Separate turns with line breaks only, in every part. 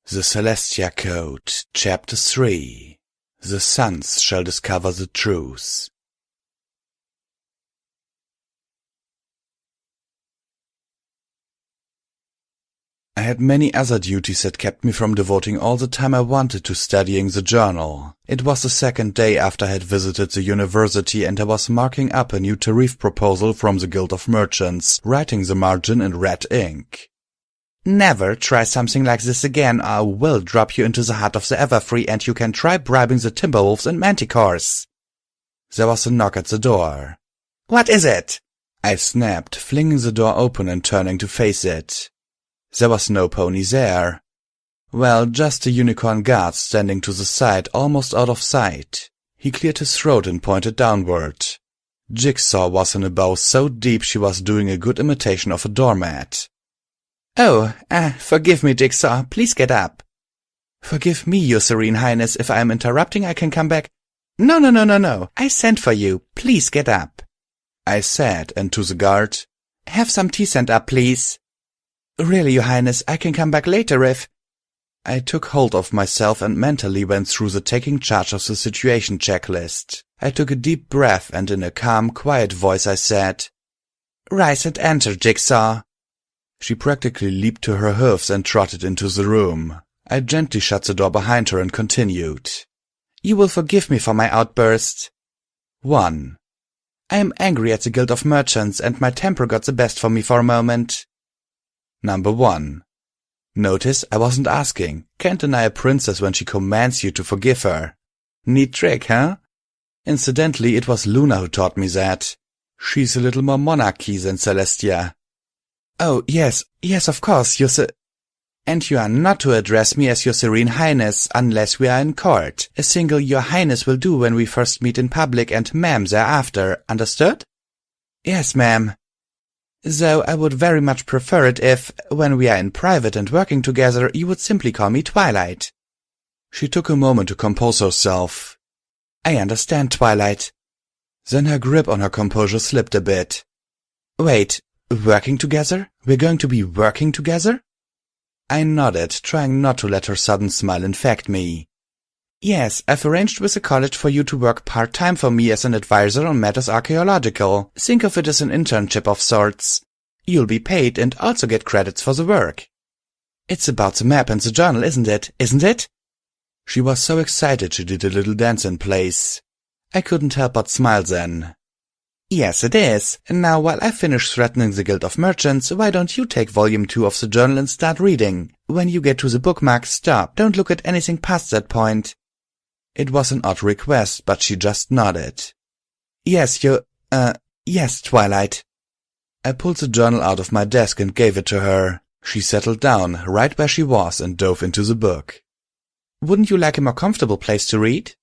The Celestia Code, Chapter 3. The Sons shall discover the truth. I had many other duties that kept me from devoting all the time I wanted to studying the journal. It was the second day after I had visited the university and I was marking up a new tariff proposal from the Guild of Merchants, writing the margin in red ink. Never try something like this again or I will drop you into the heart of the Everfree and you can try bribing the Timberwolves and Manticores. There was a knock at the door. What is it? I snapped, flinging the door open and turning to face it. There was no pony there. Well, just a unicorn guard standing to the side, almost out of sight. He cleared his throat and pointed downward. Jigsaw was in a bow so deep she was doing a good imitation of a doormat. Oh, forgive me, Jigsaw. Please get up. Forgive me, Your Serene Highness. If I am interrupting, I can come back. No. I sent for you. Please get up. I said, and to the guard, have some tea sent up, please. Really, Your Highness, I can come back later if... I took hold of myself and mentally went through the taking charge of the situation checklist. I took a deep breath and in a calm, quiet voice I said, Rise and enter, Jigsaw. She practically leaped to her hoofs and trotted into the room. I gently shut the door behind her and continued. You will forgive me for my outburst. 1. I am angry at the Guild of Merchants and my temper got the best for me for a moment. Number 1. Notice I wasn't asking. Can't deny a princess when she commands you to forgive her. Neat trick, huh? Incidentally, it was Luna who taught me that. She's a little more monarchy than Celestia. Oh, yes, of course, And you are not to address me as Your Serene Highness unless we are in court. A single Your Highness will do when we first meet in public and ma'am thereafter, understood? Yes, ma'am. Though I would very much prefer it if, when we are in private and working together, you would simply call me Twilight. She took a moment to compose herself. I understand, Twilight. Then her grip on her composure slipped a bit. Wait. Working together? We're going to be working together? I nodded, trying not to let her sudden smile infect me. Yes, I've arranged with the college for you to work part-time for me as an advisor on matters archaeological. Think of it as an internship of sorts. You'll be paid and also get credits for the work. It's about the map and the journal, isn't it? She was so excited she did a little dance in place. I couldn't help but smile then. Yes, it is. And now, while I finish threatening the Guild of Merchants, why don't you take volume 2 of the journal and start reading? When you get to the bookmark, stop. Don't look at anything past that point. It was an odd request, but she just nodded. Yes, Twilight. I pulled the journal out of my desk and gave it to her. She settled down, right where she was, and dove into the book. Wouldn't you like a more comfortable place to read?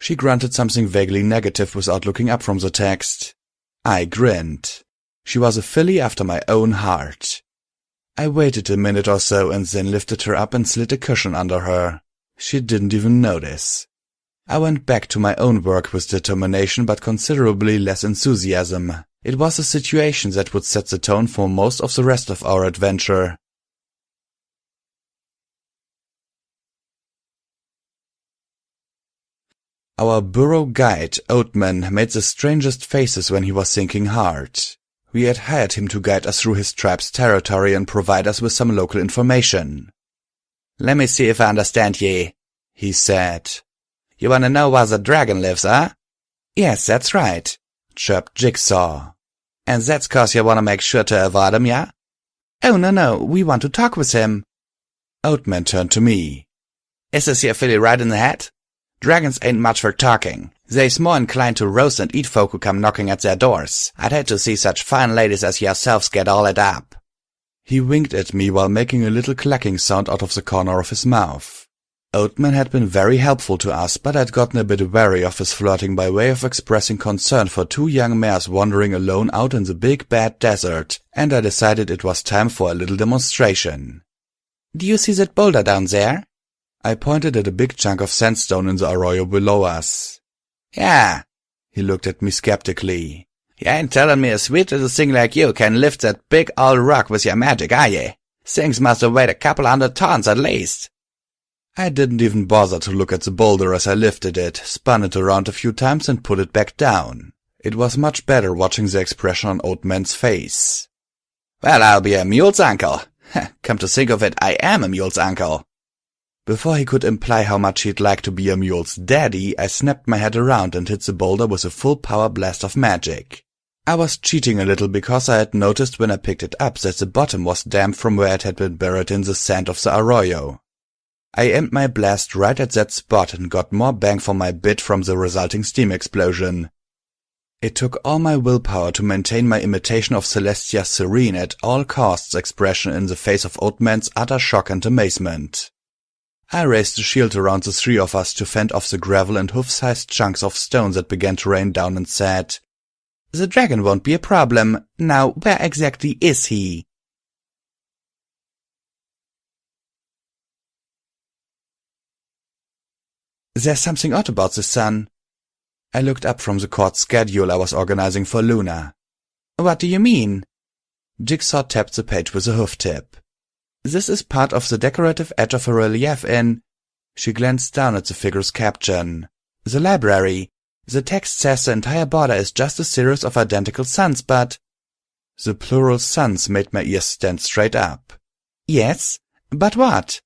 She grunted something vaguely negative without looking up from the text. I grinned. She was a filly after my own heart. I waited a minute or so and then lifted her up and slid a cushion under her. She didn't even notice. I went back to my own work with determination but considerably less enthusiasm. It was a situation that would set the tone for most of the rest of our adventure. Our burrow guide, Oatman, made the strangest faces when he was thinking hard. We had hired him to guide us through his tribe's territory and provide us with some local information. Let me see if I understand ye, he said. You wanna know where the dragon lives, huh? Yes, that's right, chirped Jigsaw. And that's 'cause you wanna make sure to avoid him, yeah? Oh, no, we want to talk with him. Oatman turned to me. Is this your filly right in the head? Dragons ain't much for talking. They's more inclined to roast and eat folk who come knocking at their doors. I'd hate to see such fine ladies as yourselves get all it up. He winked at me while making a little clacking sound out of the corner of his mouth. Oatman had been very helpful to us, but I'd gotten a bit wary of his flirting by way of expressing concern for 2 young mares wandering alone out in the big bad desert, and I decided it was time for a little demonstration. Do you see that boulder down there? I pointed at a big chunk of sandstone in the arroyo below us. Yeah. He looked at me skeptically. You ain't telling me a sweet little thing like you can lift that big old rock with your magic, are ye? Things must have weighed a couple 100 tons at least. I didn't even bother to look at the boulder as I lifted it, spun it around a few times and put it back down. It was much better watching the expression on Old Man's face. "Well, I'll be a mule's uncle. Come to think of it, I am a mule's uncle." Before he could imply how much he'd like to be a mule's daddy, I snapped my head around and hit the boulder with a full power blast of magic. I was cheating a little because I had noticed when I picked it up that the bottom was damp from where it had been buried in the sand of the arroyo. I aimed my blast right at that spot and got more bang for my bit from the resulting steam explosion. It took all my willpower to maintain my imitation of Celestia's serene at all costs expression in the face of Old Man's utter shock and amazement. I raised the shield around the three of us to fend off the gravel and hoof-sized chunks of stone that began to rain down and said, "The dragon won't be a problem. Now, where exactly is he?" "There's something odd about the sun." I looked up from the court schedule I was organizing for Luna. "What do you mean?" Jigsaw tapped the page with a hoof tip. "This is part of the decorative edge of a relief in—" She glanced down at the figure's caption. "The library. The text says the entire border is just a series of identical suns, but—" The plural suns made my ears stand straight up. "Yes? But what?"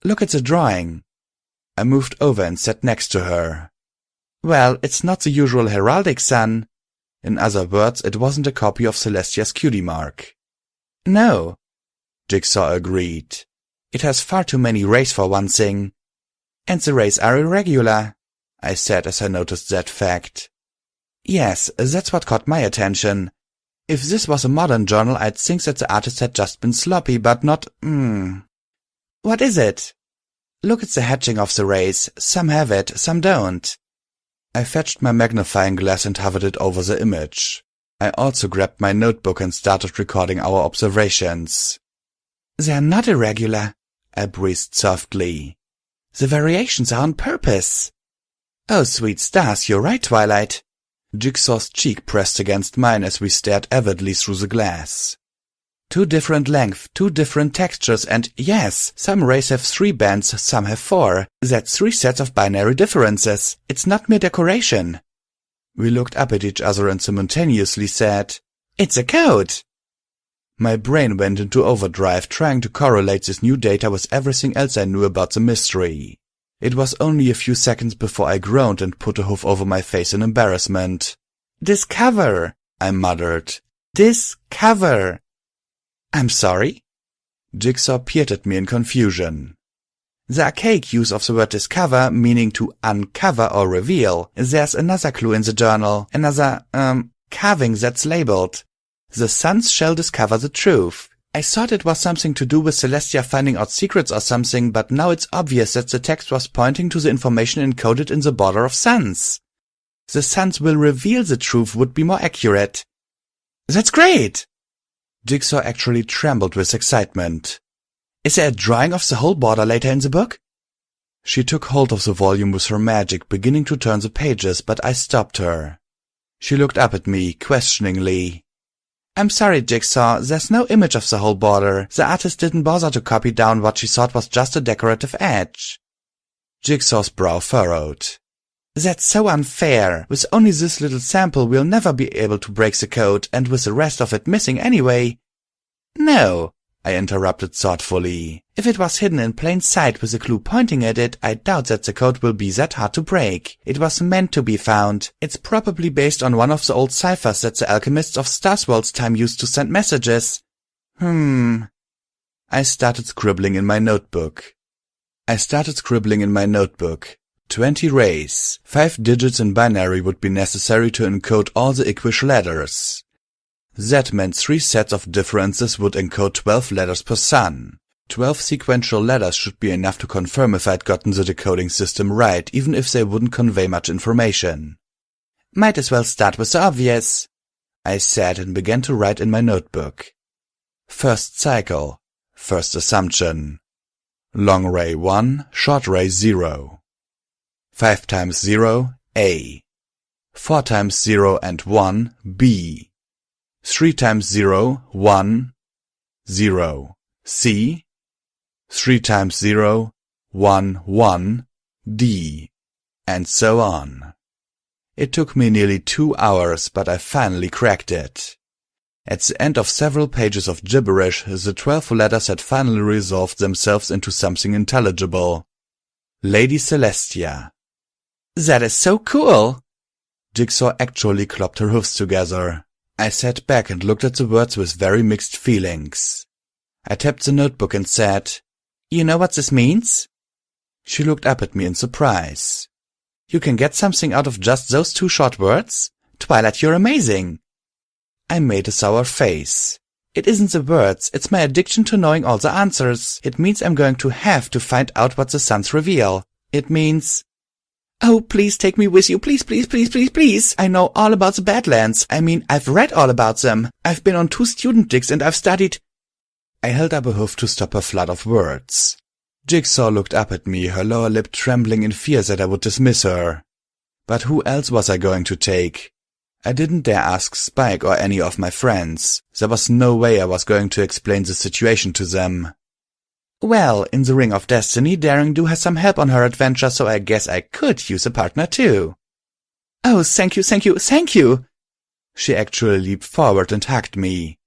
"Look at the drawing." I moved over and sat next to her. "Well, it's not the usual heraldic sun." In other words, it wasn't a copy of Celestia's cutie mark. "No," Jigsaw agreed. "It has far too many rays for one thing." "And the rays are irregular," I said as I noticed that fact. "Yes, that's what caught my attention. If this was a modern journal, I'd think that the artist had just been sloppy, but not— What is it?" "Look at the hatching of the rays. Some have it, some don't." I fetched my magnifying glass and hovered it over the image. I also grabbed my notebook and started recording our observations. "They're not irregular," I breathed softly. "The variations are on purpose." "Oh, sweet stars, you're right, Twilight." Jigsaw's cheek pressed against mine as we stared avidly through the glass. "Two different lengths, two different textures, and yes, some rays have 3 bands, some have 4. That's 3 sets of binary differences. It's not mere decoration." We looked up at each other and simultaneously said, "It's a code!" My brain went into overdrive trying to correlate this new data with everything else I knew about the mystery. It was only a few seconds before I groaned and put a hoof over my face in embarrassment. "Discover," I muttered. "Discover." "I'm sorry?" Jigsaw peered at me in confusion. "The archaic use of the word discover, meaning to uncover or reveal. There's another clue in the journal, another, carving that's labeled. The suns shall discover the truth. I thought it was something to do with Celestia finding out secrets or something, but now it's obvious that the text was pointing to the information encoded in the border of suns. The suns will reveal the truth would be more accurate." "That's great!" Jigsaw actually trembled with excitement. "Is there a drawing of the whole border later in the book?" She took hold of the volume with her magic, beginning to turn the pages, but I stopped her. She looked up at me, questioningly. "I'm sorry, Jigsaw, there's no image of the whole border. The artist didn't bother to copy down what she thought was just a decorative edge." Jigsaw's brow furrowed. "That's so unfair. With only this little sample, we'll never be able to break the code, and with the rest of it missing anyway." "No," I interrupted thoughtfully. "If it was hidden in plain sight with a clue pointing at it, I doubt that the code will be that hard to break. It was meant to be found. It's probably based on one of the old ciphers that the alchemists of Starsworld's time used to send messages." I started scribbling in my notebook. 20 rays. 5 digits in binary would be necessary to encode all the Iquish letters. That meant 3 sets of differences would encode 12 letters per sun. 12 sequential letters should be enough to confirm if I'd gotten the decoding system right, even if they wouldn't convey much information. "Might as well start with the obvious," I said and began to write in my notebook. First cycle. First assumption. Long ray 1, short ray 0. 5 times 0, A. 4 times 0 and 1, B. 3 times 0, 1, 0, C. 3 times 0, 1, D, and so on. It took me nearly 2 hours, but I finally cracked it. At the end of several pages of gibberish, the 12 letters had finally resolved themselves into something intelligible. Lady Celestia.
That is so cool!
Jigsaw actually clapped her hoofs together. I sat back and looked at the words with very mixed feelings. I tapped the notebook and said,
You know what this means?
She looked up at me in surprise. You can get something out of just those 2 short words?
Twilight, you're amazing.
I made a sour face.
It isn't the words, it's my addiction to knowing all the answers. It means I'm going to have to find out what the suns reveal. It means... Oh, please take me with you, please, please, please, please, please. I know all about the Badlands. I mean, I've read all about them. I've been on 2 student digs and I've studied...
I held up a hoof to stop her flood of words. Jigsaw looked up at me, her lower lip trembling in fear that I would dismiss her. But who else was I going to take? I didn't dare ask Spike or any of my friends. There was no way I was going to explain the situation to them.
Well, in the Ring of Destiny, Daring Do has some help on her adventure, so I guess I could use a partner too. Oh, thank you, thank you, thank you!
She actually leaped forward and hugged me.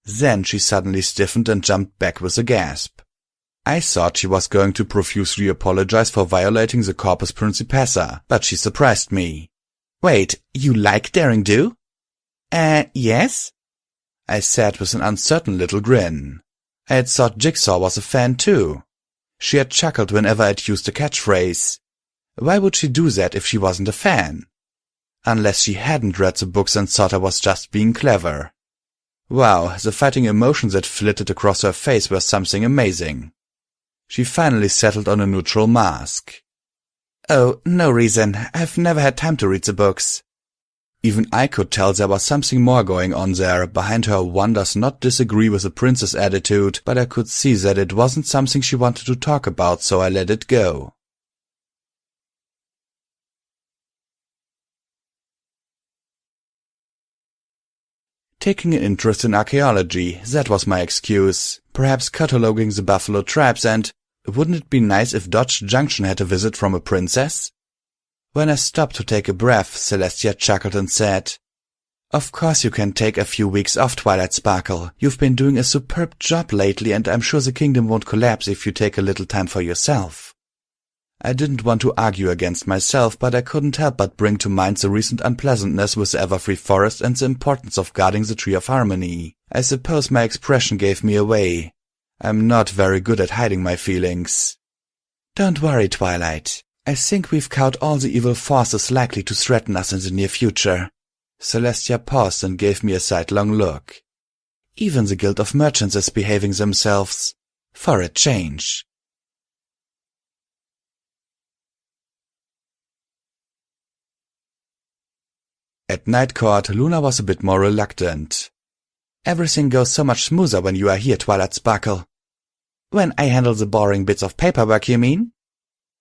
Then she suddenly stiffened and jumped back with a gasp. I thought she was going to profusely apologize for violating the Corpus Principessa, but she surprised me.
Wait, you like Daring Do? Yes?
I said with an uncertain little grin. I had thought Jigsaw was a fan too. She had chuckled whenever I'd used the catchphrase. Why would she do that if she wasn't a fan? Unless she hadn't read the books and thought I was just being clever. Wow, the fighting emotions that flitted across her face were something amazing. She finally settled on a neutral mask.
Oh, no reason. I've never had time to read the books.
Even I could tell there was something more going on there, behind her one does not disagree with the princess attitude, but I could see that it wasn't something she wanted to talk about, so I let it go. Taking an interest in archaeology, that was my excuse. Perhaps cataloging the buffalo tribes and... Wouldn't it be nice if Dodge Junction had a visit from a princess? When I stopped to take a breath, Celestia chuckled and said, Of course you can take a few weeks off, Twilight Sparkle. You've been doing a superb job lately and I'm sure the kingdom won't collapse if you take a little time for yourself. I didn't want to argue against myself, but I couldn't help but bring to mind the recent unpleasantness with the Everfree Forest and the importance of guarding the Tree of Harmony. I suppose my expression gave me away. I'm not very good at hiding my feelings. Don't worry, Twilight. I think we've cowed all the evil forces likely to threaten us in the near future. Celestia paused and gave me a sidelong look. Even the Guild of Merchants is behaving themselves. For a change. At night court, Luna was a bit more reluctant. Everything goes so much smoother when you are here, Twilight Sparkle. When I handle the boring bits of paperwork, you mean?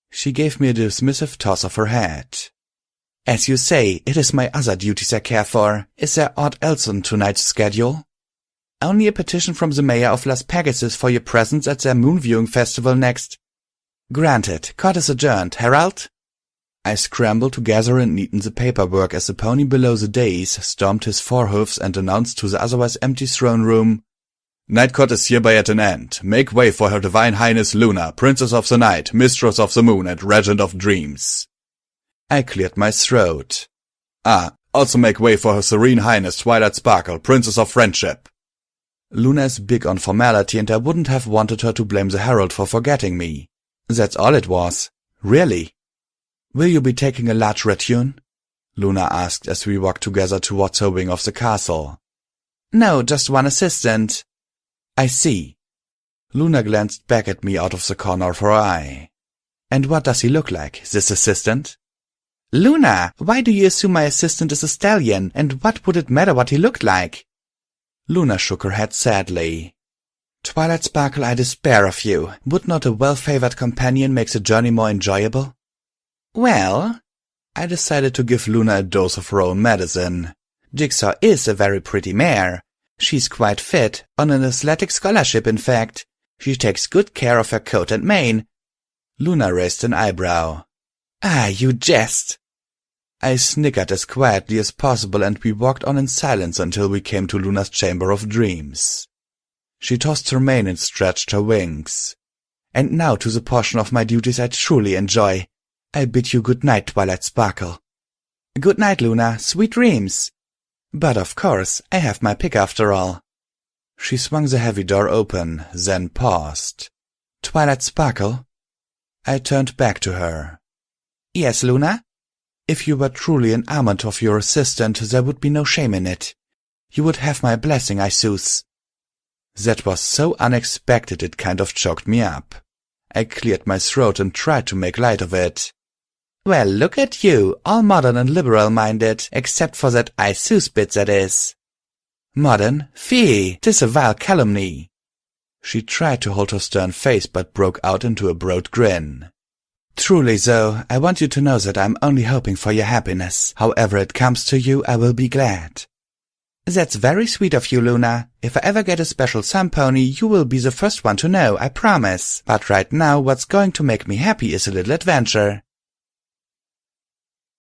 She gave me a dismissive toss of her head. As you say, it is my other duties I care for. Is there aught else on tonight's schedule? Only a petition from the mayor of Las Pegasus for your presence at their moon viewing festival next. Granted. Court is adjourned. Herald? I scrambled to gather and neaten the paperwork as the pony below the dais stomped his forehoofs and announced to the otherwise empty throne room, Night court is hereby at an end. Make way for Her Divine Highness Luna, Princess of the Night, Mistress of the Moon, and Regent of Dreams. I cleared my throat. Also make way for Her Serene Highness Twilight Sparkle, Princess of Friendship. Luna is big on formality and I wouldn't have wanted her to blame the Herald for forgetting me. That's all it was. Really. Will you be taking a large retinue? Luna asked as we walked together towards her wing of the castle. No, just one assistant. I see. Luna glanced back at me out of the corner of her eye. And what does he look like, this assistant? Luna, why do you assume my assistant is a stallion, and what would it matter what he looked like? Luna shook her head sadly. Twilight Sparkle, I despair of you. Would not a well-favored companion make the journey more enjoyable? Well, I decided to give Luna a dose of her own medicine. Jigsaw is a very pretty mare. She's quite fit, on an athletic scholarship in fact. She takes good care of her coat and mane. Luna raised an eyebrow.
Ah, you jest.
I snickered as quietly as possible, and we walked on in silence until we came to Luna's chamber of dreams. She tossed her mane and stretched her wings. And now to the portion of my duties I truly enjoy. I bid you good night, Twilight Sparkle.
Good night, Luna. Sweet dreams.
But of course, I have my pick after all. She swung the heavy door open, then paused.
Twilight Sparkle?
I turned back to her.
Yes, Luna?
If you were truly an almond of your assistant, there would be no shame in it. You would have my blessing, I suppose. That was so unexpected it kind of choked me up. I cleared my throat and tried to make light of it.
Well, look at you, all modern and liberal-minded, except for that I suppose bit, that is.
Modern?
Fie, 'tis a vile calumny.
She tried to hold her stern face, but broke out into a broad grin.
Truly, though, I want you to know that I'm only hoping for your happiness. However it comes to you, I will be glad. That's very sweet of you, Luna. If I ever get a special sun pony, you will be the first one to know, I promise. But right now, what's going to make me happy is a little adventure.